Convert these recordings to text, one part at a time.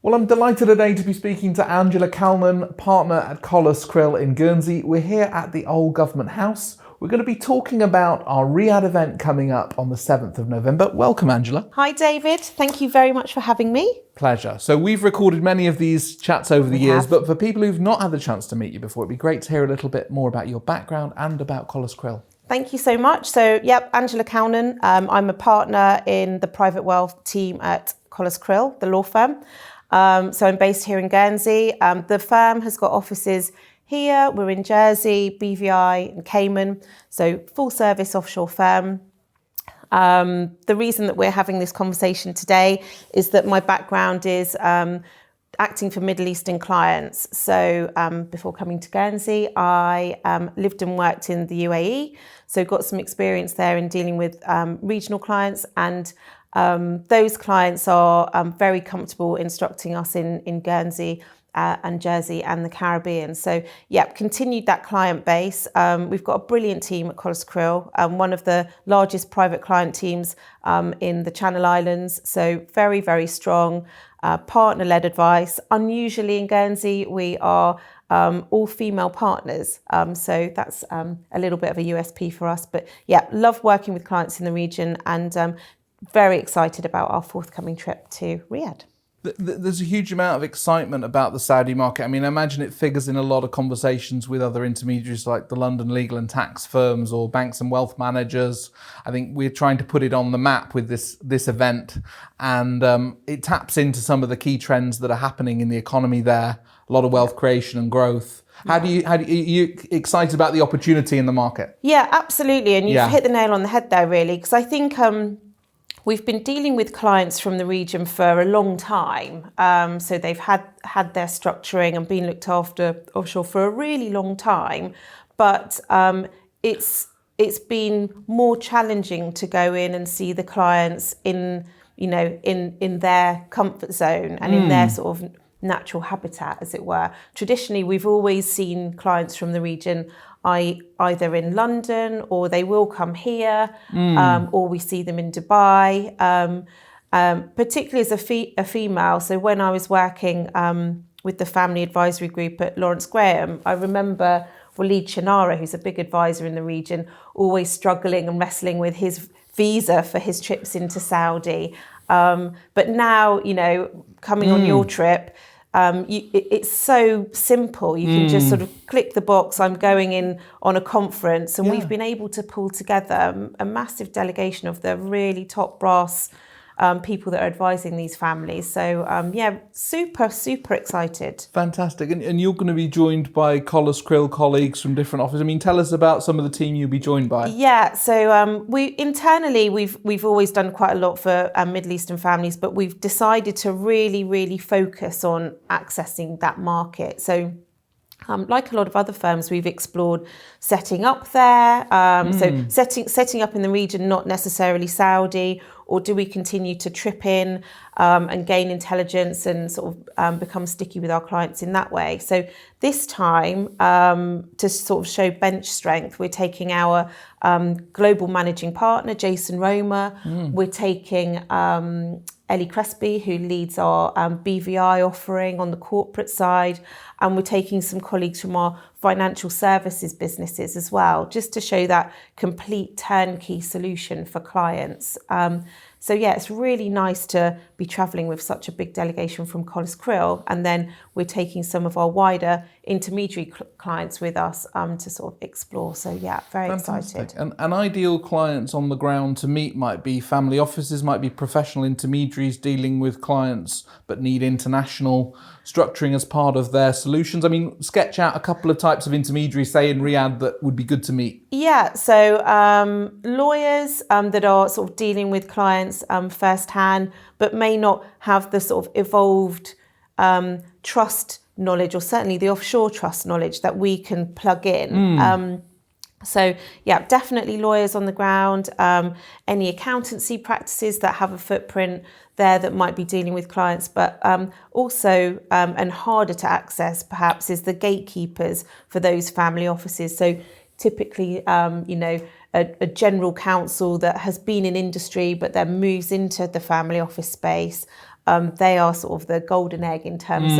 Well, I'm delighted today to be speaking to Angela Calnan, partner at Collas Crill in Guernsey. We're here at the Old Government House. We're going to be talking about our Riyadh event coming up on the 7th of November. Welcome, Angela. Hi, David. Thank you very much for having me. Pleasure. So we've recorded many of these chats over the years, but for people who've not had the chance to meet you before, it'd be great to hear a little bit more about your background and about Collas Crill. Thank you so much. So, Angela Calnan. I'm a partner in the private wealth team at Collas Crill, the law firm. So I'm based here in Guernsey. The firm has got offices here. We're in Jersey, BVI and Cayman. So full service offshore firm. The reason that we're having this conversation today is that my background is acting for Middle Eastern clients. So before coming to Guernsey, I lived and worked in the UAE. So got some experience there in dealing with regional clients, and those clients are very comfortable instructing us in Guernsey and Jersey and the Caribbean. So continued that client base. We've got a brilliant team at Collas Crill, one of the largest private client teams in the Channel Islands. So very, very strong partner-led advice. Unusually in Guernsey, we are all female partners. So that's a little bit of a USP for us. But love working with clients in the region, and very excited about our forthcoming trip to Riyadh. There's a huge amount of excitement about the Saudi market. I mean, I imagine it figures in a lot of conversations with other intermediaries like the London legal and tax firms or banks and wealth managers. I think we're trying to put it on the map with this event, and it taps into some of the key trends that are happening in the economy there. A lot of wealth creation and growth. Are you excited about the opportunity in the market? Yeah, absolutely. And you've hit the nail on the head there, really, because I think we've been dealing with clients from the region for a long time. So they've had their structuring and been looked after offshore for a really long time. But it's been more challenging to go in and see the clients in their comfort zone and in their sort of natural habitat, as it were. Traditionally, we've always seen clients from the region either in London, or they will come here, or we see them in Dubai, particularly as a female. So when I was working with the family advisory group at Lawrence Graham, I remember Waleed Chinara, who's a big advisor in the region, always struggling and wrestling with his visa for his trips into Saudi. But now, coming on your trip, it's so simple. You can just sort of click the box, I'm going in on a conference, and we've been able to pull together a massive delegation of the really top brass people that are advising these families. So super, super excited. Fantastic. And you're going to be joined by Collas Crill colleagues from different offices. I mean, tell us about some of the team you'll be joined by. Yeah, so we've always done quite a lot for Middle Eastern families, but we've decided to really, really focus on accessing that market. So like a lot of other firms, we've explored setting up there. So setting up in the region, not necessarily Saudi, or do we continue to trip in and gain intelligence and sort of become sticky with our clients in that way? So this time, to sort of show bench strength, we're taking our global managing partner, Jason Romer. We're taking Ellie Crespi, who leads our BVI offering on the corporate side, and we're taking some colleagues from our financial services businesses as well, just to show that complete turnkey solution for clients. So it's really nice to be travelling with such a big delegation from Collas Crill, and then we're taking some of our wider intermediary clients with us to sort of explore. So very excited. And ideal clients on the ground to meet might be family offices, might be professional intermediaries dealing with clients but need international structuring as part of their solutions. I mean, sketch out a couple of types of intermediaries, say in Riyadh, that would be good to meet. Yeah, so lawyers that are sort of dealing with clients firsthand, but may not have the sort of evolved trust knowledge, or certainly the offshore trust knowledge that we can plug in. So definitely lawyers on the ground, any accountancy practices that have a footprint there that might be dealing with clients, but also, and harder to access perhaps, is the gatekeepers for those family offices. So typically, a general counsel that has been in industry but then moves into the family office space, they are sort of the golden egg in terms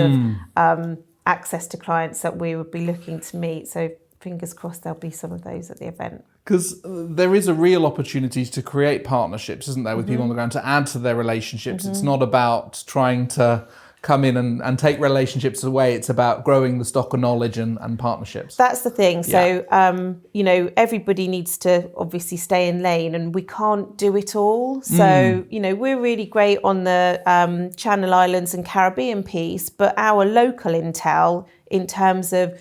of access to clients that we would be looking to meet. So fingers crossed there'll be some of those at the event. Because there is a real opportunity to create partnerships, isn't there, with people on the ground to add to their relationships. It's not about trying to come in and take relationships away. It's about growing the stock of knowledge and partnerships. That's the thing. So, everybody needs to obviously stay in lane, and we can't do it all. So, we're really great on the Channel Islands and Caribbean piece, but our local intel in terms of,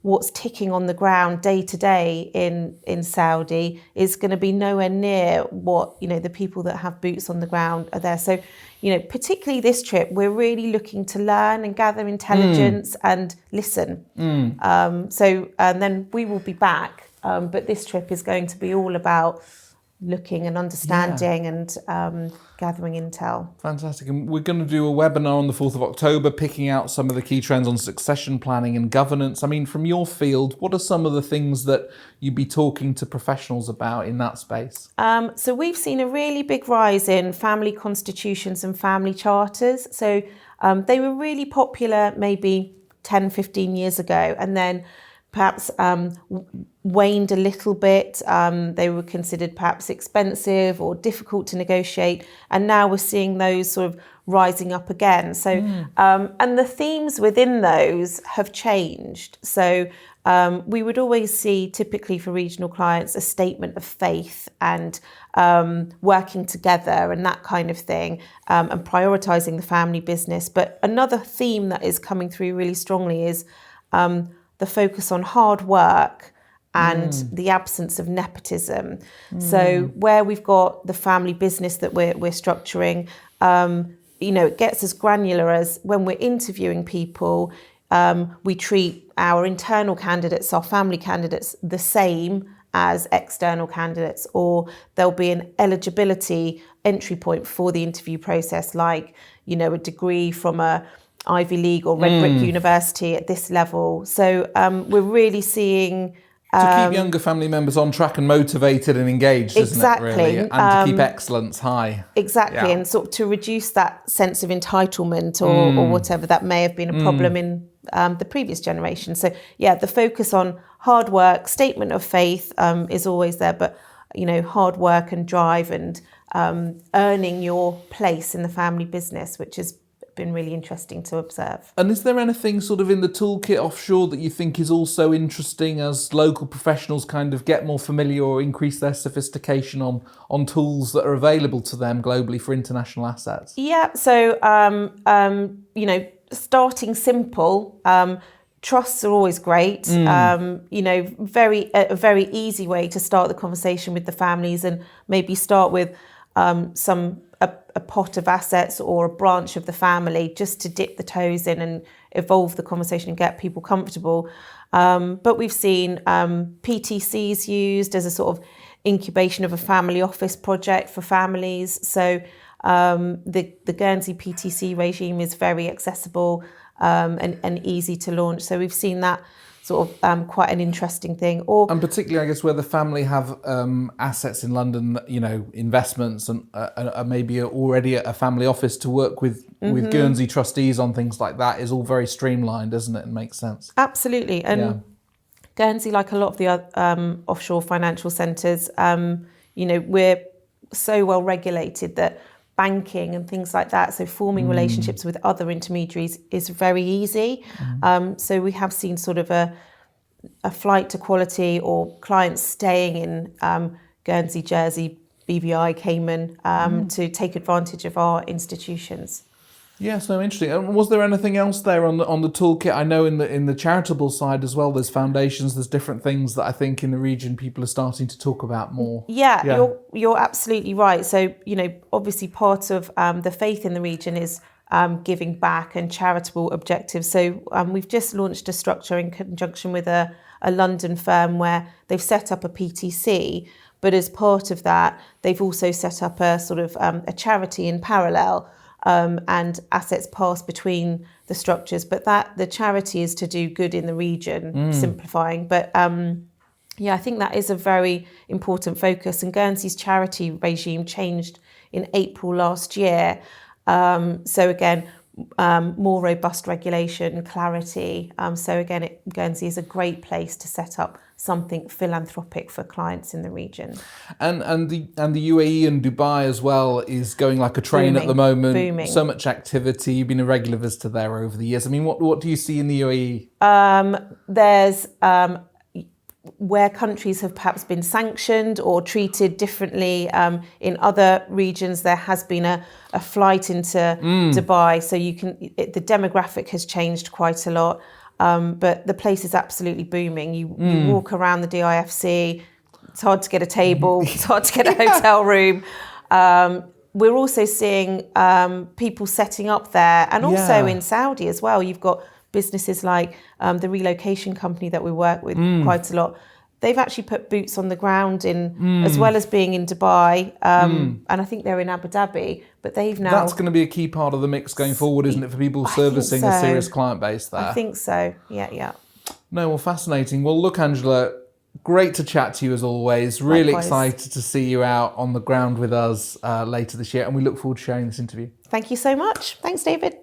what's ticking on the ground day to day in Saudi is going to be nowhere near what, the people that have boots on the ground are there. So, particularly this trip, we're really looking to learn and gather intelligence and listen. And then we will be back. But this trip is going to be all about looking and understanding and gathering intel. Fantastic. And we're going to do a webinar on the 4th of October, picking out some of the key trends on succession planning and governance. I mean, from your field, what are some of the things that you'd be talking to professionals about in that space? So we've seen a really big rise in family constitutions and family charters. So they were really popular maybe 10, 15 years ago, and then perhaps waned a little bit. They were considered perhaps expensive or difficult to negotiate. And now we're seeing those sort of rising up again. So, and the themes within those have changed. So we would always see, typically for regional clients, a statement of faith and working together and that kind of thing, and prioritising the family business. But another theme that is coming through really strongly is the focus on hard work and the absence of nepotism. So where we've got the family business that we're structuring, it gets as granular as when we're interviewing people, we treat our internal candidates, our family candidates, the same as external candidates, or there'll be an eligibility entry point for the interview process, like, a degree from a Ivy League or Red Brick University at this level. So we're really seeing to keep younger family members on track and motivated and engaged, isn't it, really? And to keep excellence high. Exactly, and sort of to reduce that sense of entitlement or whatever that may have been a problem in the previous generation. So, the focus on hard work, statement of faith is always there, but, hard work and drive and earning your place in the family business, which has been really interesting to observe. And is there anything sort of in the toolkit offshore that you think is also interesting as local professionals kind of get more familiar or increase their sophistication on tools that are available to them globally for international assets? Yeah, so, starting simple, trusts are always great. A very easy way to start the conversation with the families, and maybe start with a pot of assets or a branch of the family, just to dip the toes in and evolve the conversation and get people comfortable. But we've seen PTCs used as a sort of incubation of a family office project for families. So the Guernsey PTC regime is very accessible and easy to launch. So we've seen that sort of quite an interesting thing. And particularly, I guess, where the family have assets in London, investments and maybe already a family office to work with Guernsey trustees on things like that is all very streamlined, isn't it? And makes sense. Absolutely. And Guernsey, like a lot of the offshore financial centres, we're so well regulated that banking and things like that, so forming relationships with other intermediaries is very easy. So we have seen sort of a flight to quality, or clients staying in Guernsey, Jersey, BVI, Cayman to take advantage of our institutions. Yes, no, interesting. And was there anything else there on the toolkit? I know in the charitable side as well, there's foundations, there's different things that I think in the region people are starting to talk about more. Yeah. You're absolutely right. So, obviously part of the faith in the region is giving back and charitable objectives. So we've just launched a structure in conjunction with a London firm where they've set up a PTC, but as part of that, they've also set up a sort of a charity in parallel. And assets pass between the structures, but the charity is to do good in the region, simplifying. But I think that is a very important focus. And Guernsey's charity regime changed in April last year, So again, more robust regulation, clarity. So again, Guernsey is a great place to set up something philanthropic for clients in the region. And the UAE and Dubai as well is going like a train at the moment. Booming. So much activity. You've been a regular visitor there over the years. I mean, what do you see in the UAE? There's where countries have perhaps been sanctioned or treated differently. In other regions, there has been a flight into Dubai, so the demographic has changed quite a lot. But the place is absolutely booming. You walk around the DIFC, it's hard to get a table, it's hard to get a hotel room. We're also seeing people setting up there, and also in Saudi as well. You've got businesses like the relocation company that we work with quite a lot. They've actually put boots on the ground as well as being in Dubai, and I think they're in Abu Dhabi, but they've now... That's going to be a key part of the mix going forward, isn't it, for people servicing a serious client base there? I think so, yeah. No, well, fascinating. Well, look, Angela, great to chat to you as always. Really Likewise. excited to see you out on the ground with us later this year, and we look forward to sharing this interview. Thank you so much. Thanks, David.